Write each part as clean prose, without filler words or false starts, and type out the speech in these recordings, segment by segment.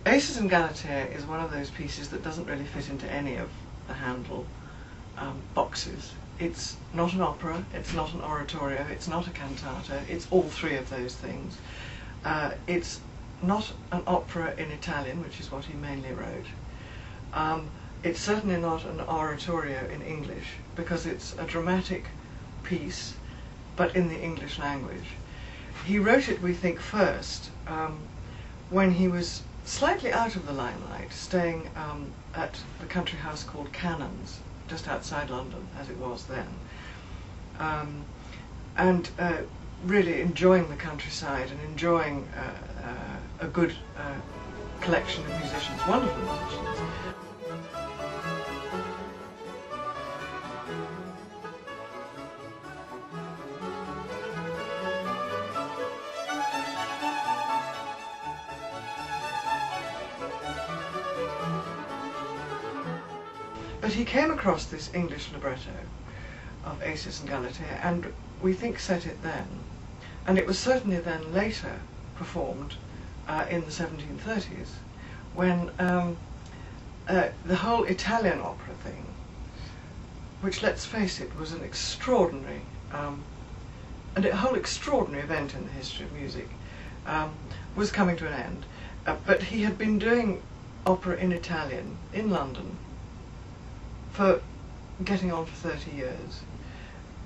Acis and Galatea is one of those pieces that doesn't really fit into any of the Handel boxes. It's not an opera, it's not an oratorio, it's not a cantata, it's all three of those things. It's not an opera in Italian, which is what he mainly wrote. It's certainly not an oratorio in English, because it's a dramatic piece, but in the English language. He wrote it, we think, first when he was slightly out of the limelight, staying at the country house called Cannon's, just outside London, as it was then, and really enjoying the countryside and enjoying a good collection of musicians, wonderful musicians. But he came across this English libretto of Acis and Galatea, and we think set it then. And it was certainly then later performed in the 1730s, when the whole Italian opera thing, which, let's face it, was an extraordinary, and a whole extraordinary event in the history of music, was coming to an end. But he had been doing opera in Italian in London for getting on for 30 years.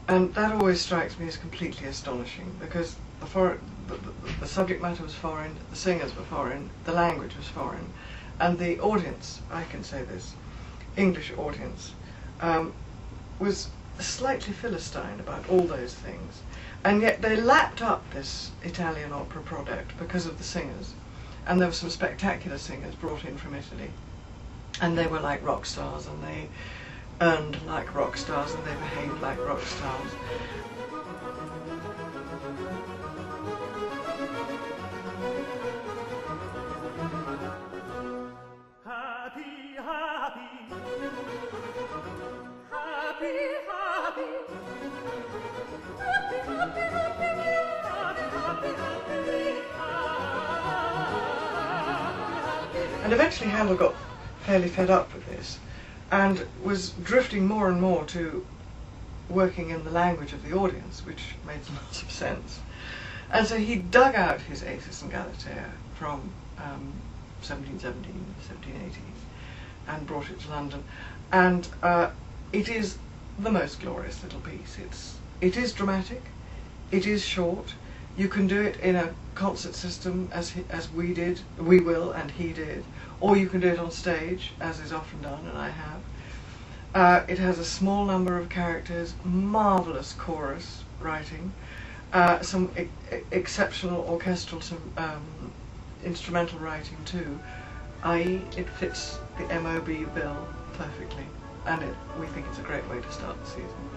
And that always strikes me as completely astonishing, because the subject matter was foreign, the singers were foreign, the language was foreign, and the audience, I can say this, English audience, was slightly Philistine about all those things. And yet they lapped up this Italian opera product because of the singers. And there were some spectacular singers brought in from Italy. And they were like rock stars, and they earned like rock stars, and they behaved like rock stars. Happy, happy, happy, happy, happy, happy, happy, happy. And eventually Handel got fairly fed up with this, and was drifting more and more to working in the language of the audience, which made lots of sense. And so he dug out his Acis and Galatea from 1717, 1780s, and brought it to London. And it is the most glorious little piece. It is dramatic, it is short. You can do it in a concert system, as we did, we will, and he did, or you can do it on stage, as is often done, and I have. It has a small number of characters, marvellous chorus writing, some exceptional orchestral, instrumental writing too, i.e. it fits the MOB bill perfectly, and we think it's a great way to start the season.